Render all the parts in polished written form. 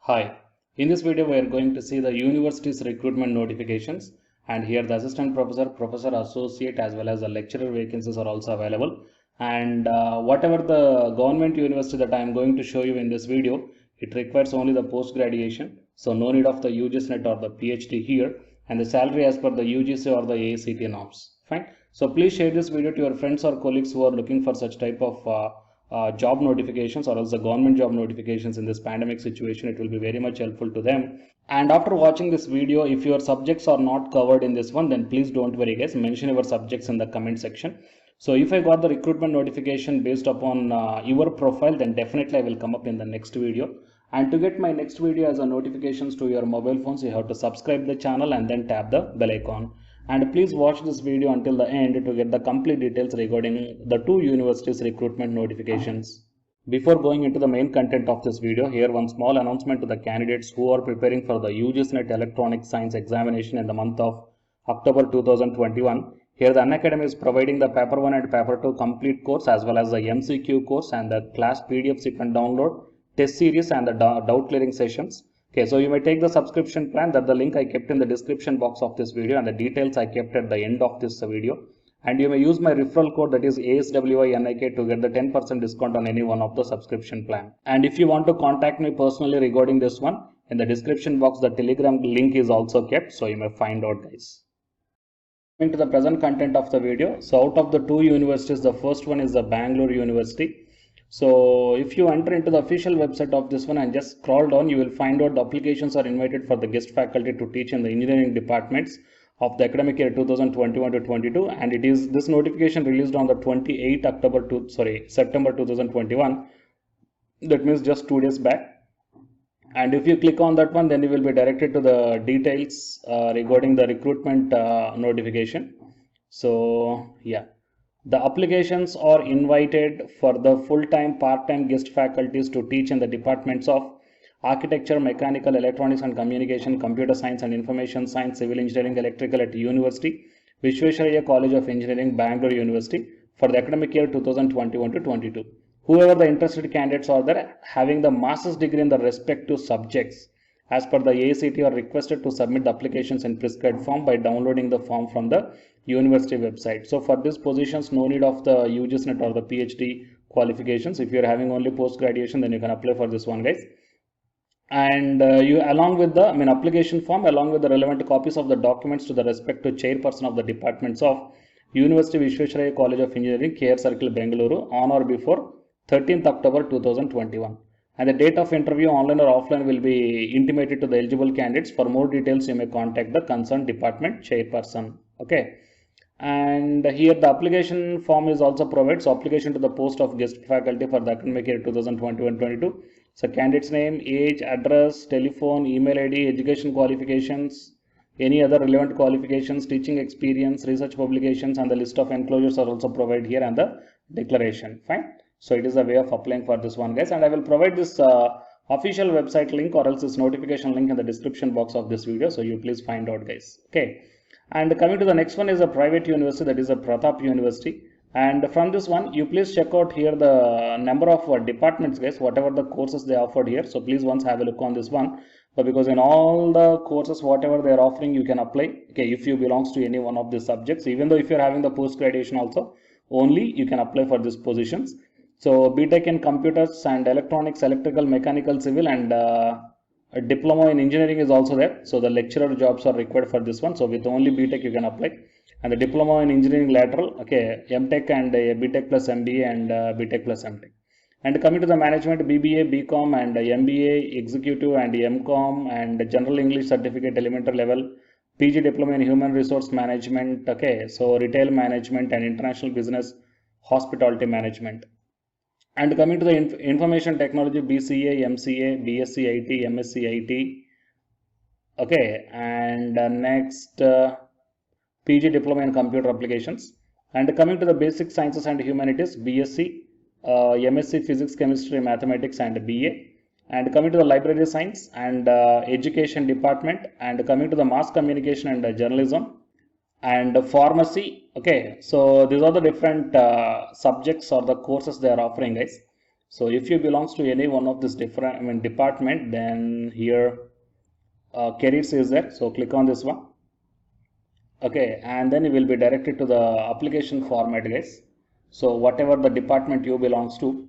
Hi, in this video we are going to see the university's recruitment notifications, and here the assistant professor, professor associate as well as the lecturer vacancies are also available. And whatever the government university that I am going to show you in this video, it requires only the post graduation, so no need of the UGC NET or the PhD here, and the salary as per the UGC or the AICTE norms. Fine. So please share this video to your friends or colleagues who are looking for such type of job notifications or else the government job notifications in this pandemic situation. It will be very much helpful to them. And after watching this video, if your subjects are not covered in this one, then please don't worry guys, mention your subjects in the comment section. So if I got the recruitment notification based upon your profile, then definitely I will come up in the next video. And to get my next video as a notifications to your mobile phones, you have to subscribe the channel and then tap the bell icon. And please watch this video until the end to get the complete details regarding the two universities recruitment notifications. Before going into the main content of this video, here one small announcement to the candidates who are preparing for the UGC NET Electronic Science examination in the month of October 2021. Here the Unacademy is providing the paper 1 and paper 2 complete course as well as the MCQ course and the class PDFs you can download, test series and the doubt clearing sessions. Okay, so you may take the subscription plan, that the link I kept in the description box of this video and the details I kept at the end of this video. And you may use my referral code, that is ASWINIK, to get the 10% discount on any one of the subscription plan. And if you want to contact me personally regarding this one, in the description box the Telegram link is also kept, so you may find out guys. Coming to the present content of the video, so out of the two universities, the first one is the Bangalore University. So if you enter into the official website of this one and just scroll down, you will find out the applications are invited for the guest faculty to teach in the engineering departments of the academic year 2021 to 22, and it is this notification released on the 28th September 2021. That means just 2 days back. And if you click on that one, then you will be directed to the details regarding the recruitment notification. So yeah. The applications are invited for the full-time, part-time guest faculties to teach in the departments of Architecture, Mechanical, Electronics and Communication, Computer Science and Information Science, Civil Engineering, Electrical at University, Visvesvaraya College of Engineering, Bangalore University for the academic year 2021 to 22. Whoever the interested candidates are there having the master's degree in the respective subjects as per the AICTE are requested to submit the applications in prescribed form by downloading the form from the university website. So for these positions, no need of the UGC NET or the PhD qualifications. If you are having only post graduation, then you can apply for this one guys. And you along with the application form along with the relevant copies of the documents to the respective chairperson of the departments of University Visvesvaraya College of Engineering, KR Circle, Bengaluru on or before 13th October 2021. And the date of interview, online or offline, will be intimated to the eligible candidates. For more details, you may contact the concerned department chairperson. Okay. And here the application form is also provided. So application to the post of guest faculty for the academic year 2021-22. So candidate's name, age, address, telephone, email ID, education qualifications, any other relevant qualifications, teaching experience, research publications, and the list of enclosures are also provided here, and the declaration. Fine. So it is a way of applying for this one guys, and I will provide this official website link or else this notification link in the description box of this video, so you please find out guys. Okay. And coming to the next one is a private university, that is a Pratap University. And from this one, you please check out here the number of departments guys, whatever the courses they offered here. So please once have a look on this one. But because in all the courses, whatever they are offering, you can apply. Okay, if you belongs to any one of these subjects, even though if you are having the post graduation also, only you can apply for these positions. So BTech in computers and electronics, electrical, mechanical, civil, and a diploma in engineering is also there. So the lecturer jobs are required for this one. So with only BTech you can apply, and the diploma in engineering lateral. Okay, MTech and BTech plus MBA and BTech plus MTech. And coming to the management, BBA, BCom and MBA, executive and MCom and general English certificate elementary level, PG diploma in human resource management. Okay, so retail management and international business, hospitality management. And coming to the information technology, BCA, MCA, BSc IT, MSc IT. Okay, and next PG diploma in computer applications. And coming to the basic sciences and humanities, BSc, MSc physics, chemistry, mathematics, and BA. And coming to the library science and education department. And coming to the mass communication and journalism and pharmacy. Okay, so these are the different subjects or the courses they are offering guys. So if you belongs to any one of this different department, then here careers is there. So click on this one. Okay, and then you will be directed to the application format, guys. So whatever the department you belongs to,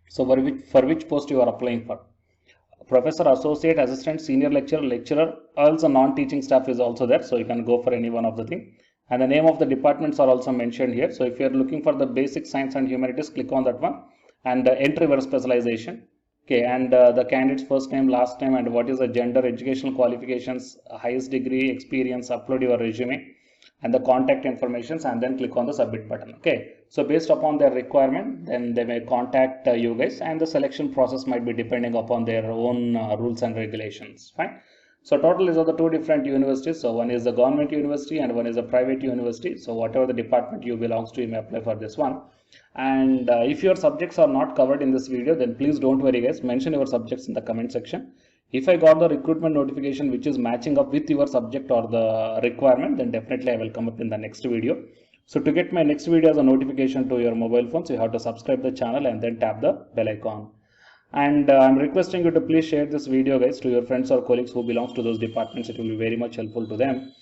so for which post you are applying for. Professor, associate, assistant, senior lecturer, lecturer, also non-teaching staff is also there. So you can go for any one of the thing. And the name of the departments are also mentioned here. So if you are looking for the basic science and humanities, click on that one. And the entry or specialization. Okay, and the candidate's first name, last name, and what is the gender, educational qualifications, highest degree, experience, upload your resume and the contact informations, and then click on the submit button. Okay, so based upon their requirement, then they may contact you guys, and the selection process might be depending upon their own rules and regulations. Fine. So total is of the two different universities. So one is the government university and one is a private university. So whatever the department you belongs to, you may apply for this one. And if your subjects are not covered in this video, then please don't worry guys, mention your subjects in the comment section. If I got the recruitment notification which is matching up with your subject or the requirement, then definitely I will come up in the next video. So to get my next video as a notification to your mobile phone, so you have to subscribe the channel and then tap the bell icon. And I'm requesting you to please share this video guys to your friends or colleagues who belongs to those departments. It will be very much helpful to them.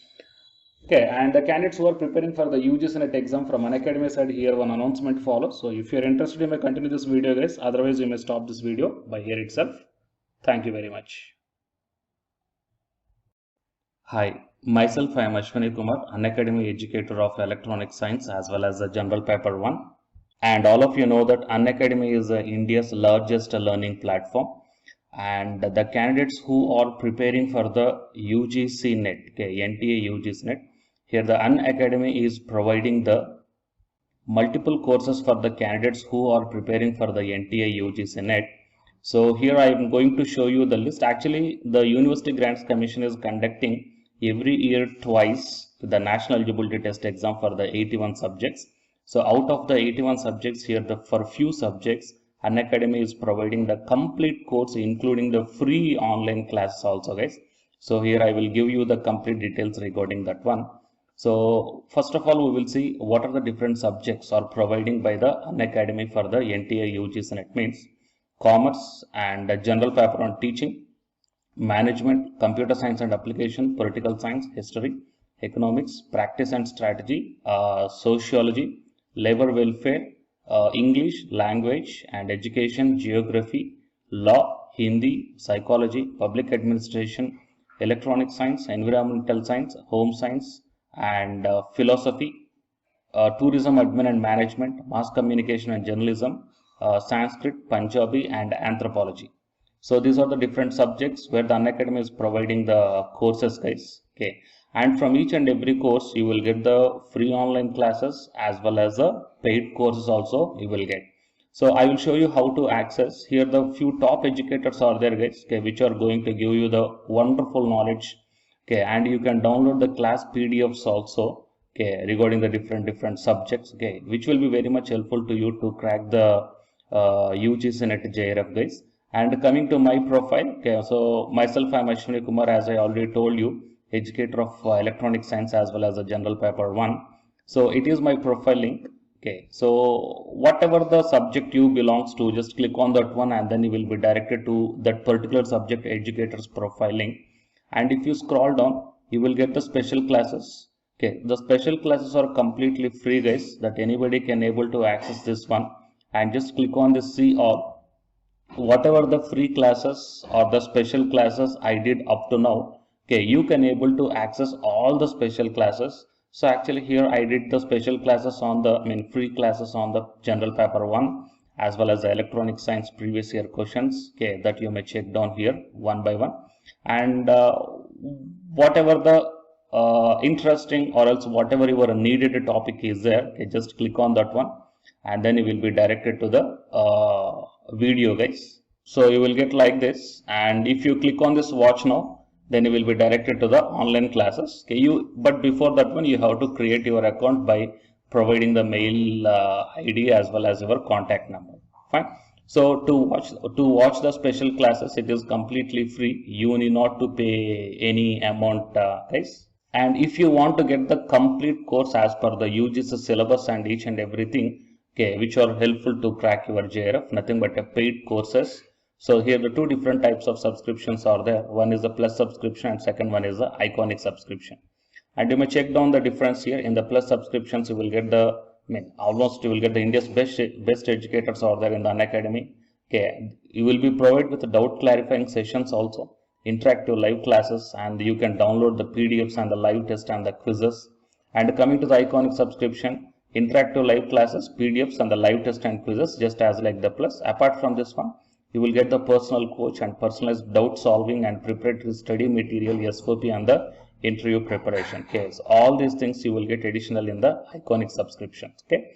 Okay, and the candidates who are preparing for the UGC NET exam from Unacademy side, here one announcement follows. So if you're interested, you may continue this video guys. Otherwise, you may stop this video by here itself. Thank you very much. Hi, myself I am Ashwani Kumar, Unacademy educator of Electronic Science as well as the General Paper 1. And all of you know that Unacademy is India's largest learning platform. And the candidates who are preparing for the UGC NET, okay, NTA UGC NET, here the Unacademy is providing the multiple courses for the candidates who are preparing for the NTA UGC NET. So here I am going to show you the list. Actually, the University Grants Commission is conducting every year twice the National Eligibility Test exam for the 81 subjects. So out of the 81 subjects here, for few subjects, Unacademy is providing the complete course including the free online classes also guys. So here I will give you the complete details regarding that one. So first of all, we will see what are the different subjects are providing by the Unacademy for the NTA UGC NET. Means commerce and general paper on teaching, management, computer science and application, political science, history, economics, practice and strategy, sociology, labor welfare, English, language and education, geography, law, Hindi, psychology, public administration, electronic science, environmental science, home science and philosophy, tourism admin and management, mass communication and journalism, Sanskrit, Punjabi and anthropology. So these are the different subjects where the Unacademy is providing the courses guys. Okay, and from each and every course you will get the free online classes as well as the paid courses also you will get. So I will show you how to access. Here the few top educators are there guys, okay, which are going to give you the wonderful knowledge. Okay, and you can download the class PDFs also, okay, regarding the different subjects, okay, which will be very much helpful to you to crack the UGC NET JRF guys. And coming to my profile, okay, so myself I am Ashwani Kumar, as I already told you, educator of electronic science as well as a general paper 1. So it is my profile link. Okay, so whatever the subject you belongs to, just click on that one and then you will be directed to that particular subject educator's profile link. And if you scroll down, you will get the special classes. Okay, the special classes are completely free guys, that anybody can able to access this one. And just click on the see all. Whatever the free classes or the special classes I did up to now, okay, you can able to access all the special classes. So actually here I did the special classes on the, free classes on the general paper 1 as well as the electronic science previous year questions, okay, that you may check down here one by one. And whatever the interesting or else whatever your needed topic is there, okay, just click on that one and then you will be directed to the video guys. So you will get like this, and if you click on this watch now, then you will be directed to the online classes. Okay, but before that one you have to create your account by providing the mail ID as well as your contact number. Fine. So to watch the special classes, it is completely free. You need not to pay any amount guys. And if you want to get the complete course as per the UGC syllabus and each and everything, okay, which are helpful to crack your JRF, nothing but a paid courses. So here the two different types of subscriptions are there. One is the plus subscription and second one is the iconic subscription. And you may check down the difference here. In the plus subscriptions, you will get almost you will get the India's best educators are there in the Unacademy. Okay, you will be provided with doubt clarifying sessions also, interactive live classes, and you can download the PDFs and the live test and the quizzes. And coming to the iconic subscription, interactive live classes, PDFs, and the live test and quizzes, just as like the plus. Apart from this one, you will get the personal coach and personalized doubt solving and preparatory study material, SOP, and the interview preparation. Okay, so all these things you will get additional in the iconic subscription. Okay,